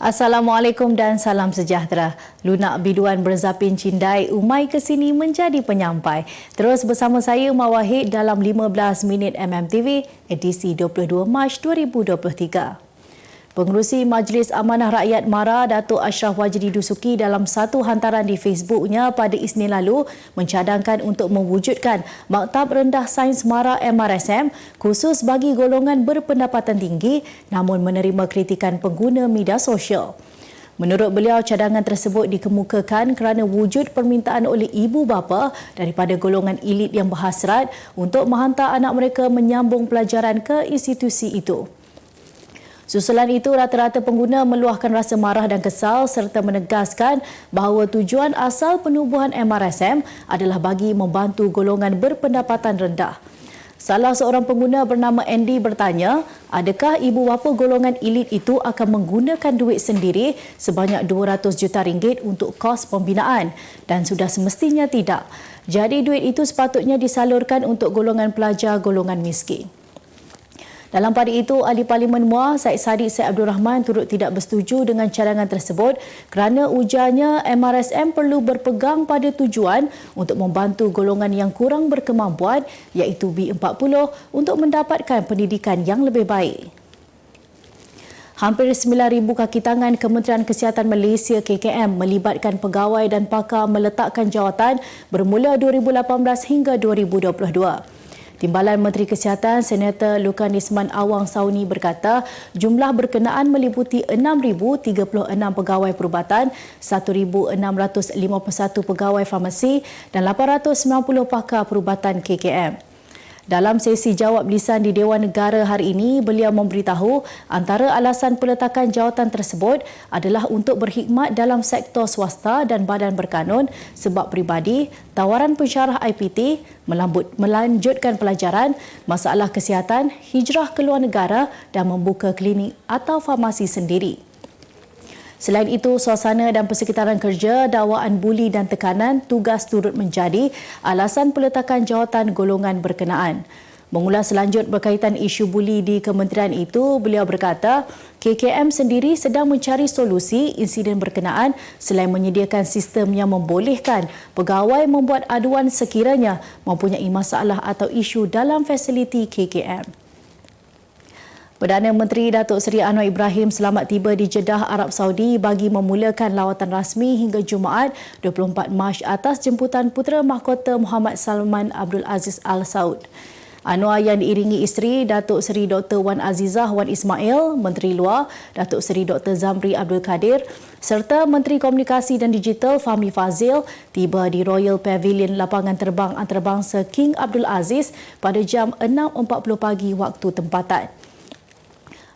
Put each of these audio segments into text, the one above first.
Assalamualaikum dan salam sejahtera. Lunak biduan berzapin cindai umai ke sini menjadi penyampai. Terus bersama saya Mawahid dalam 15 minit MMTV edisi 22 Mac 2023. Pengerusi Majlis Amanah Rakyat MARA Datuk Ashraf Wajdi Dusuki dalam satu hantaran di Facebooknya pada Isnin lalu mencadangkan untuk mewujudkan Maktab Rendah Sains MARA MRSM khusus bagi golongan berpendapatan tinggi namun menerima kritikan pengguna media sosial. Menurut beliau, cadangan tersebut dikemukakan kerana wujud permintaan oleh ibu bapa daripada golongan elit yang berhasrat untuk menghantar anak mereka menyambung pelajaran ke institusi itu. Susulan itu, rata-rata pengguna meluahkan rasa marah dan kesal serta menegaskan bahawa tujuan asal penubuhan MRSM adalah bagi membantu golongan berpendapatan rendah. Salah seorang pengguna bernama Andy bertanya, adakah ibu bapa golongan elit itu akan menggunakan duit sendiri sebanyak 200 juta ringgit untuk kos pembinaan? Dan sudah semestinya tidak. Jadi duit itu sepatutnya disalurkan untuk golongan pelajar golongan miskin. Dalam pada itu, Ahli Parlimen Muar Syed Saddiq Syed Abdul Rahman turut tidak bersetuju dengan cadangan tersebut kerana ujarnya MRSM perlu berpegang pada tujuan untuk membantu golongan yang kurang berkemampuan iaitu B40 untuk mendapatkan pendidikan yang lebih baik. Hampir 9,000 kaki tangan Kementerian Kesihatan Malaysia KKM melibatkan pegawai dan pakar meletakkan jawatan bermula 2018 hingga 2022. Timbalan Menteri Kesihatan Senator Lukan Isman Awang Sauni berkata jumlah berkenaan meliputi 6,036 pegawai perubatan, 1,651 pegawai farmasi dan 890 pakar perubatan KKM. Dalam sesi jawab lisan di Dewan Negara hari ini, beliau memberitahu antara alasan peletakan jawatan tersebut adalah untuk berkhidmat dalam sektor swasta dan badan berkanun, sebab peribadi, tawaran pensyarah IPT, melanjutkan pelajaran, masalah kesihatan, hijrah ke luar negara dan membuka klinik atau farmasi sendiri. Selain itu, suasana dan persekitaran kerja, dakwaan buli dan tekanan tugas turut menjadi alasan peletakan jawatan golongan berkenaan. Mengulas lanjut berkaitan isu buli di kementerian itu, beliau berkata KKM sendiri sedang mencari solusi insiden berkenaan selain menyediakan sistem yang membolehkan pegawai membuat aduan sekiranya mempunyai masalah atau isu dalam fasiliti KKM. Perdana Menteri Datuk Seri Anwar Ibrahim selamat tiba di Jeddah, Arab Saudi bagi memulakan lawatan rasmi hingga Jumaat 24 Mac atas jemputan Putera Mahkota Muhammad Salman Abdul Aziz Al Saud. Anwar yang diiringi isteri Datuk Seri Dr. Wan Azizah Wan Ismail, Menteri Luar Datuk Seri Dr. Zamri Abdul Kadir serta Menteri Komunikasi dan Digital Fahmi Fazil tiba di Royal Pavilion Lapangan Terbang Antarabangsa King Abdul Aziz pada jam 6.40 pagi waktu tempatan.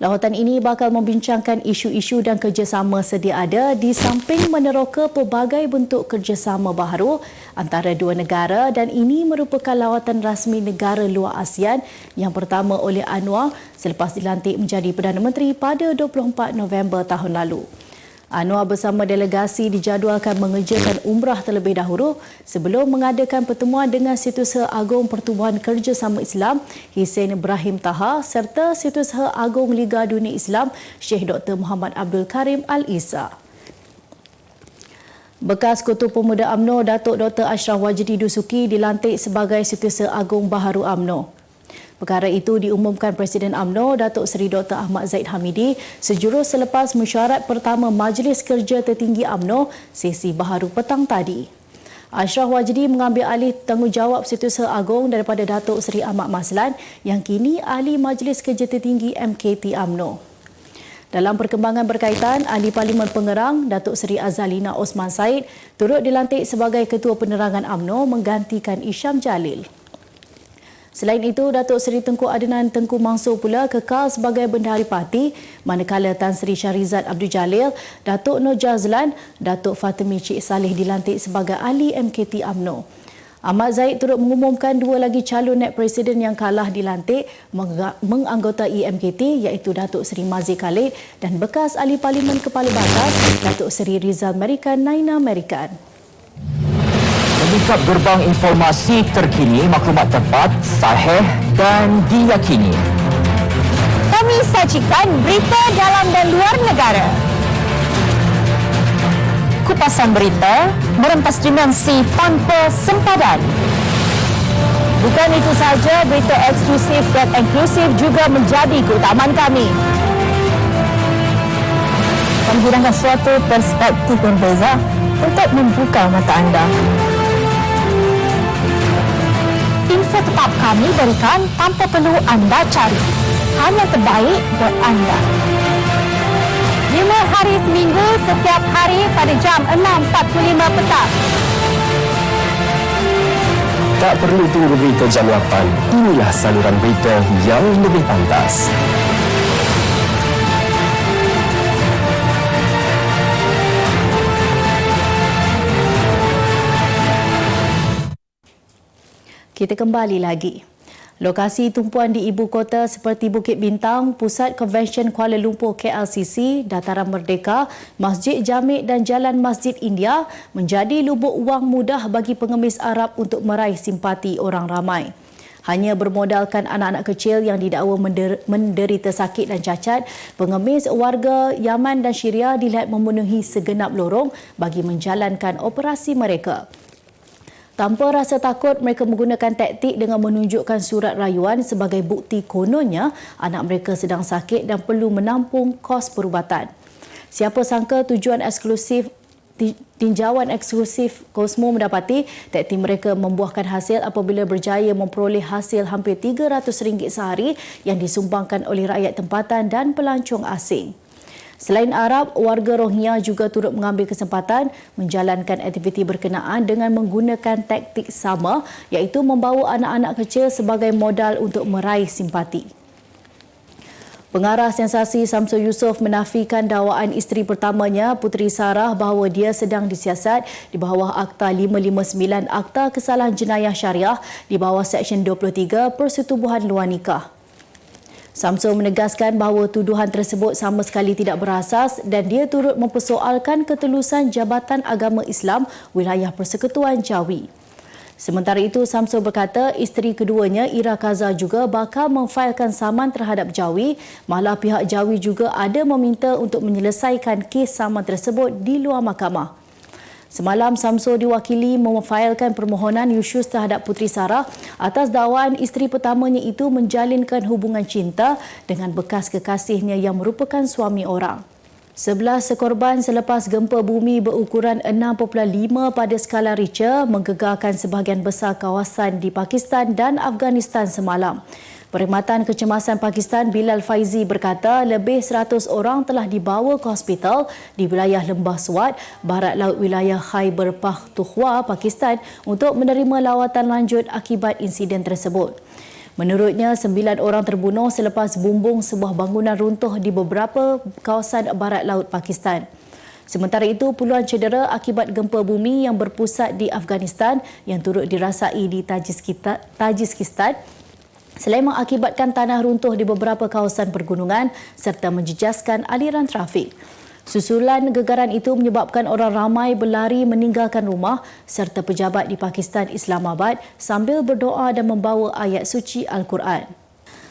Lawatan ini bakal membincangkan isu-isu dan kerjasama sedia ada di samping meneroka pelbagai bentuk kerjasama baharu antara dua negara dan ini merupakan lawatan rasmi negara luar ASEAN yang pertama oleh Anwar selepas dilantik menjadi Perdana Menteri pada 24 November tahun lalu. Anwar bersama delegasi dijadualkan mengerjakan umrah terlebih dahulu sebelum mengadakan pertemuan dengan Setiausaha Agung Pertubuhan Kerjasama Islam Hussein Ibrahim Taha serta Setiausaha Agung Liga Dunia Islam Syekh Dr. Muhammad Abdul Karim Al-Isa. Bekas Ketua Pemuda UMNO Datuk Dr. Ashraf Wajdi Dusuki dilantik sebagai Setiausaha Agung baharu UMNO. Perkara itu diumumkan Presiden UMNO Datuk Seri Dr. Ahmad Zaid Hamidi sejurus selepas mesyuarat pertama Majlis Kerja Tertinggi UMNO sesi baharu petang tadi. Ashraf Wajdi mengambil alih tanggungjawab Setiausaha Agung daripada Datuk Seri Ahmad Maslan yang kini Ahli Majlis Kerja Tertinggi MKT UMNO. Dalam perkembangan berkaitan, Ahli Parlimen Pengerang Datuk Seri Azalina Osman Said turut dilantik sebagai Ketua Penerangan UMNO menggantikan Isham Jalil. Selain itu, Datuk Seri Tengku Adnan Tengku Mansur pula kekal sebagai Bendahari Parti, manakala Tan Sri Shahrizad Abdul Jalil, Datuk Nur Jazlan, Datuk Fatimi Cik Saleh dilantik sebagai Ahli MKT UMNO. Ahmad Zaid turut mengumumkan dua lagi calon naib presiden yang kalah dilantik menganggotai MKT iaitu Datuk Seri Mazzi Khalid dan bekas Ahli Parlimen Kepala Batas, Datuk Seri Rizal Merikan Naina Merikan. Membuka gerbang informasi terkini, maklumat tepat, sahih dan diyakini. Kami sajikan berita dalam dan luar negara. kupasan berita merempas dimensi tanpa sempadan. Bukan itu sahaja, berita eksklusif dan inklusif juga menjadi keutamaan kami. Kami gunakan suatu perspektif berbeza untuk membuka mata anda. Info tetap kami berikan tanpa perlu anda cari. Hanya terbaik buat anda. 5 hari seminggu, setiap hari pada jam 6.45 petang. Tak perlu tunggu berita jam 8. Inilah saluran berita yang lebih pantas. Kita kembali lagi. Lokasi tumpuan di ibu kota seperti Bukit Bintang, Pusat Konvensyen Kuala Lumpur KLCC, Dataran Merdeka, Masjid Jamik dan Jalan Masjid India menjadi lubuk wang mudah bagi pengemis Arab untuk meraih simpati orang ramai. Hanya bermodalkan anak-anak kecil yang didakwa menderita sakit dan cacat, pengemis warga Yaman dan Syria dilihat memenuhi segenap lorong bagi menjalankan operasi mereka. Tanpa rasa takut, mereka menggunakan taktik dengan menunjukkan surat rayuan sebagai bukti kononnya anak mereka sedang sakit dan perlu menampung kos perubatan. Siapa sangka tinjauan eksklusif Cosmo mendapati taktik mereka membuahkan hasil apabila berjaya memperoleh hasil hampir RM300 sehari yang disumbangkan oleh rakyat tempatan dan pelancong asing. Selain Arab, warga Rohingya juga turut mengambil kesempatan menjalankan aktiviti berkenaan dengan menggunakan taktik sama, iaitu membawa anak-anak kecil sebagai modal untuk meraih simpati. Pengarah sensasi Samsul Yusof menafikan dakwaan isteri pertamanya, Puteri Sarah, bahawa dia sedang disiasat di bawah Akta 559 Akta Kesalahan Jenayah Syariah di bawah Seksyen 23 Persetubuhan Luar Nikah. Samsul menegaskan bahawa tuduhan tersebut sama sekali tidak berasas dan dia turut mempersoalkan ketelusan Jabatan Agama Islam Wilayah Persekutuan Jawi. Sementara itu, Samsul berkata isteri keduanya, Ira Kaza, juga bakal memfailkan saman terhadap Jawi, malah pihak Jawi juga ada meminta untuk menyelesaikan kes saman tersebut di luar mahkamah. Semalam, Samsul diwakili memfailkan permohonan yusyus terhadap Puteri Sarah atas dakwaan isteri pertamanya itu menjalinkan hubungan cinta dengan bekas kekasihnya yang merupakan suami orang. 11 sekorban selepas gempa bumi berukuran 6.5 pada skala Richter menggegarkan sebahagian besar kawasan di Pakistan dan Afghanistan semalam. Perkhidmatan Kecemasan Pakistan Bilal Faizi berkata lebih 100 orang telah dibawa ke hospital di wilayah Lembah Swat, barat laut wilayah Khyber Pakhtunkhwa, Pakistan untuk menerima lawatan lanjut akibat insiden tersebut. Menurutnya, 9 orang terbunuh selepas bumbung sebuah bangunan runtuh di beberapa kawasan barat laut Pakistan. Sementara itu, puluhan cedera akibat gempa bumi yang berpusat di Afghanistan yang turut dirasai di Tajikistan selain mengakibatkan tanah runtuh di beberapa kawasan pergunungan serta menjejaskan aliran trafik. Susulan gegaran itu menyebabkan orang ramai berlari meninggalkan rumah serta pejabat di Pakistan Islamabad sambil berdoa dan membawa ayat suci Al-Quran.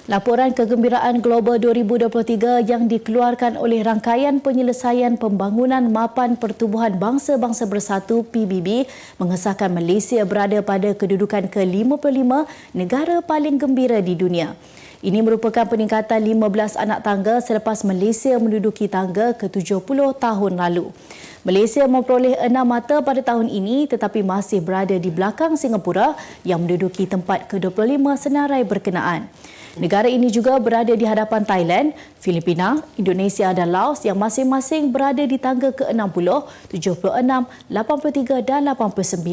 Laporan Kegembiraan Global 2023 yang dikeluarkan oleh Rangkaian Penyelesaian Pembangunan Mapan Pertubuhan Bangsa-Bangsa Bersatu PBB mengesahkan Malaysia berada pada kedudukan ke-55 negara paling gembira di dunia. Ini merupakan peningkatan 15 anak tangga selepas Malaysia menduduki tangga ke-70 tahun lalu. Malaysia memperoleh 6 mata pada tahun ini tetapi masih berada di belakang Singapura yang menduduki tempat ke-25 senarai berkenaan. Negara ini juga berada di hadapan Thailand, Filipina, Indonesia dan Laos yang masing-masing berada di tangga ke-60, 76, 83 dan 89.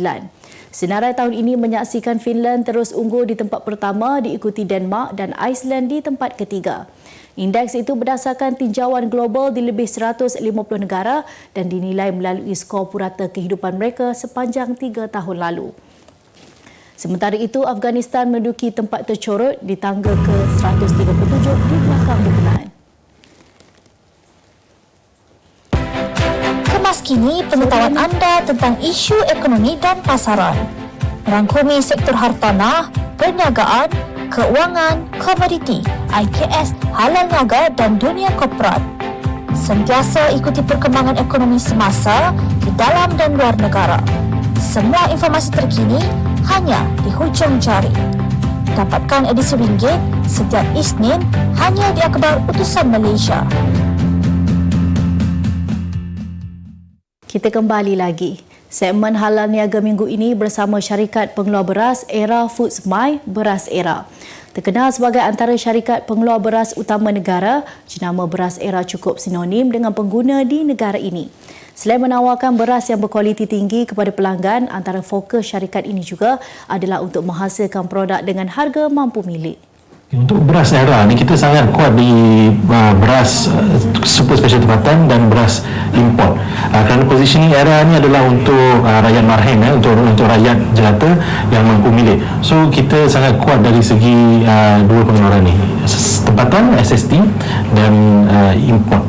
Senarai tahun ini menyaksikan Finland terus unggul di tempat pertama diikuti Denmark dan Iceland di tempat ketiga. Indeks itu berdasarkan tinjauan global di lebih 150 negara dan dinilai melalui skor purata kehidupan mereka sepanjang 3 tahun lalu. Sementara itu, Afghanistan menduduki tempat tercorot di tangga ke-137 di belakang berkenaan. Kemas kini pengetahuan anda tentang isu ekonomi dan pasaran. Merangkumi sektor hartanah, perniagaan, keuangan, komoditi, IKS, halal niaga dan dunia korporat. sentiasa ikuti perkembangan ekonomi semasa di dalam dan luar negara. Semua informasi terkini hanya di hujung jari. Dapatkan edisi ringgit setiap Isnin hanya di Akhbar Utusan Malaysia. Kita kembali lagi. Segmen Halal Niaga minggu ini bersama syarikat pengeluar beras Era Foods My Beras Era. Terkenal sebagai antara syarikat pengeluar beras utama negara, jenama Beras Era cukup sinonim dengan pengguna di negara ini. Selain menawarkan beras yang berkualiti tinggi kepada pelanggan, antara fokus syarikat ini juga adalah untuk menghasilkan produk dengan harga mampu milik. Untuk beras Era ni kita sangat kuat di beras super special tempatan dan beras import. Kerana positioning Era ni adalah untuk rakyat marhen, untuk rakyat jelata yang mampu milik. So kita sangat kuat dari segi dua pengeluaran ni, tempatan SST dan import.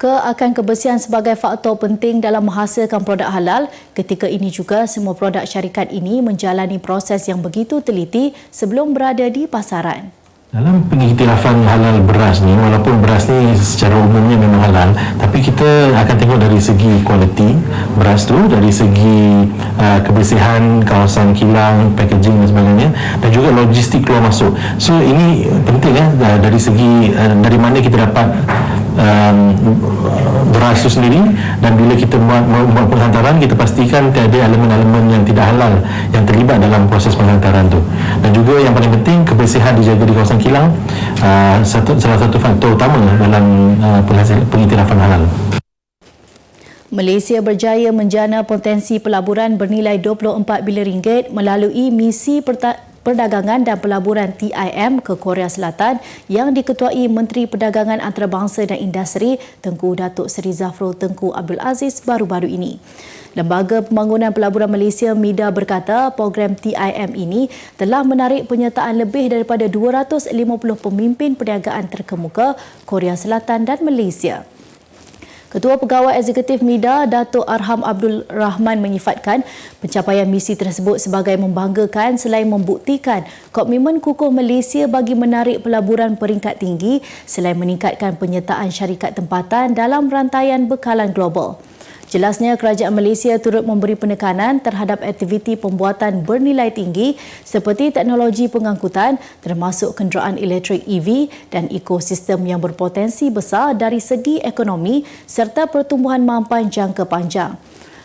Akan kebersihan sebagai faktor penting dalam menghasilkan produk halal. Ketika ini juga semua produk syarikat ini menjalani proses yang begitu teliti sebelum berada di pasaran. Dalam pengiktirafan halal beras ni, walaupun beras ni secara umumnya memang halal, tapi kita akan tengok dari segi kualiti beras tu, dari segi kebersihan kawasan kilang, packaging dan sebagainya, dan juga logistik keluar masuk. So ini penting dari segi dari mana kita dapat beras itu sendiri, dan bila kita membuat penghantaran, kita pastikan tiada elemen-elemen yang tidak halal yang terlibat dalam proses penghantaran tu. Dan juga yang paling penting, kebersihan dijaga di kawasan kilang, salah satu faktor utama dalam pengiktirafan halal. Malaysia berjaya menjana potensi pelaburan bernilai 24 bilion ringgit melalui misi Perdagangan dan Pelaburan TIM ke Korea Selatan yang diketuai Menteri Perdagangan Antarabangsa dan Industri Tengku Datuk Seri Zafrul Tengku Abdul Aziz baru-baru ini. Lembaga Pembangunan Pelaburan Malaysia MIDA berkata program TIM ini telah menarik penyertaan lebih daripada 250 pemimpin perniagaan terkemuka Korea Selatan dan Malaysia. Ketua Pegawai Eksekutif MIDA, Datuk Arham Abdul Rahman menyifatkan pencapaian misi tersebut sebagai membanggakan selain membuktikan komitmen kukuh Malaysia bagi menarik pelaburan peringkat tinggi selain meningkatkan penyertaan syarikat tempatan dalam rantaian bekalan global. Jelasnya kerajaan Malaysia turut memberi penekanan terhadap aktiviti pembuatan bernilai tinggi seperti teknologi pengangkutan termasuk kenderaan elektrik EV dan ekosistem yang berpotensi besar dari segi ekonomi serta pertumbuhan mampan jangka panjang.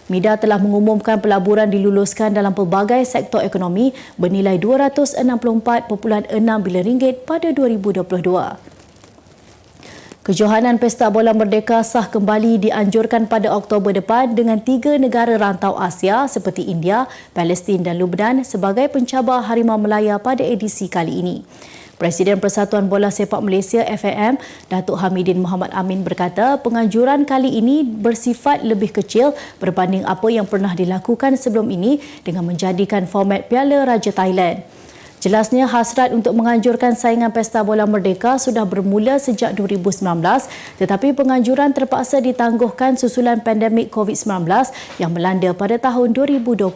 MIDA telah mengumumkan pelaburan diluluskan dalam pelbagai sektor ekonomi bernilai 264.6 bilion ringgit pada 2022. Kejohanan Pesta Bola Merdeka sah kembali dianjurkan pada Oktober depan dengan 3 negara rantau Asia seperti India, Palestin dan Lebanon sebagai pencabar Harimau Melaya pada edisi kali ini. Presiden Persatuan Bola Sepak Malaysia FAM, Datuk Hamidin Muhammad Amin berkata penganjuran kali ini bersifat lebih kecil berbanding apa yang pernah dilakukan sebelum ini dengan menjadikan format Piala Raja Thailand. Jelasnya hasrat untuk menganjurkan saingan Pesta Bola Merdeka sudah bermula sejak 2019 tetapi penganjuran terpaksa ditangguhkan susulan pandemik COVID-19 yang melanda pada tahun 2020.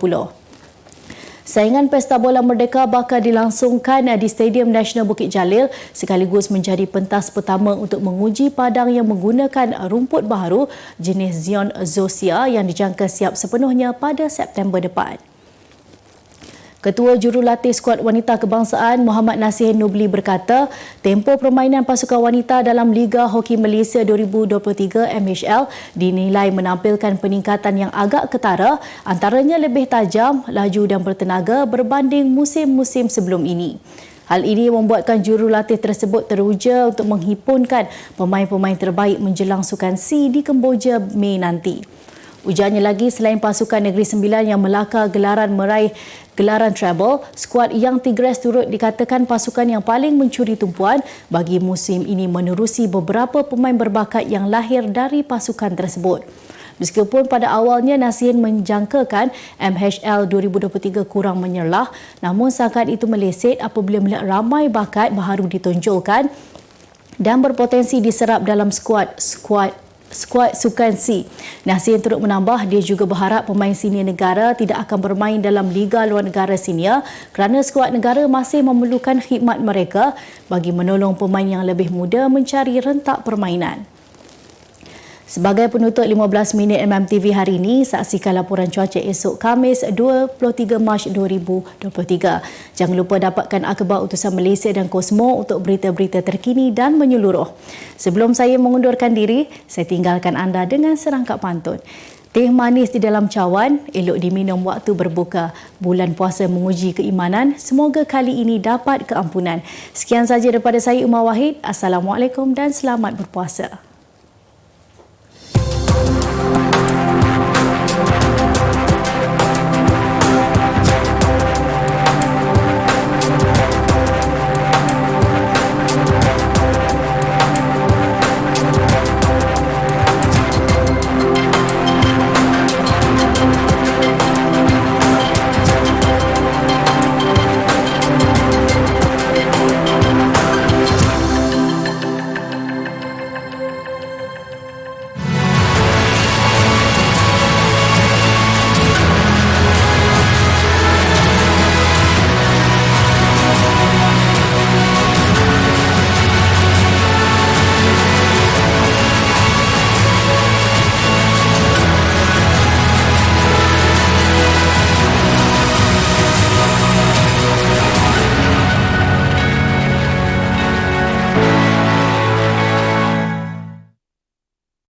Saingan Pesta Bola Merdeka bakal dilangsungkan di Stadium Nasional Bukit Jalil sekaligus menjadi pentas pertama untuk menguji padang yang menggunakan rumput baharu jenis Zion Zosia yang dijangka siap sepenuhnya pada September depan. Ketua Jurulatih Skuad Wanita Kebangsaan Muhammad Nasihin Nubli berkata, tempoh permainan pasukan wanita dalam Liga Hoki Malaysia 2023 MHL dinilai menampilkan peningkatan yang agak ketara, antaranya lebih tajam, laju dan bertenaga berbanding musim-musim sebelum ini. Hal ini membuatkan jurulatih tersebut teruja untuk menghimpunkan pemain-pemain terbaik menjelang Sukan C di Kemboja Mei nanti. Ujarnya lagi, selain pasukan Negeri Sembilan yang melakar gelaran meraih gelaran treble, skuad Young Tigres turut dikatakan pasukan yang paling mencuri tumpuan bagi musim ini menerusi beberapa pemain berbakat yang lahir dari pasukan tersebut. Meskipun pada awalnya Nasihin menjangkakan MHL 2023 kurang menyerlah, namun sangkaan itu meleset apabila melihat ramai bakat baharu ditonjolkan dan berpotensi diserap dalam skuad Sukan C. Nasihin turut menambah dia juga berharap pemain senior negara tidak akan bermain dalam Liga Luar Negara Senior kerana skuad negara masih memerlukan khidmat mereka bagi menolong pemain yang lebih muda mencari rentak permainan. Sebagai penutup 15 minit MMTV hari ini, saksikan laporan cuaca esok Khamis 23 Mac 2023. Jangan lupa dapatkan akhbar utusan Malaysia dan Kosmo untuk berita-berita terkini dan menyeluruh. Sebelum saya mengundurkan diri, saya tinggalkan anda dengan serangkap pantun. Teh manis di dalam cawan, elok diminum waktu berbuka. Bulan puasa menguji keimanan, semoga kali ini dapat keampunan. Sekian saja daripada saya, Umar Wahid. Assalamualaikum dan selamat berpuasa.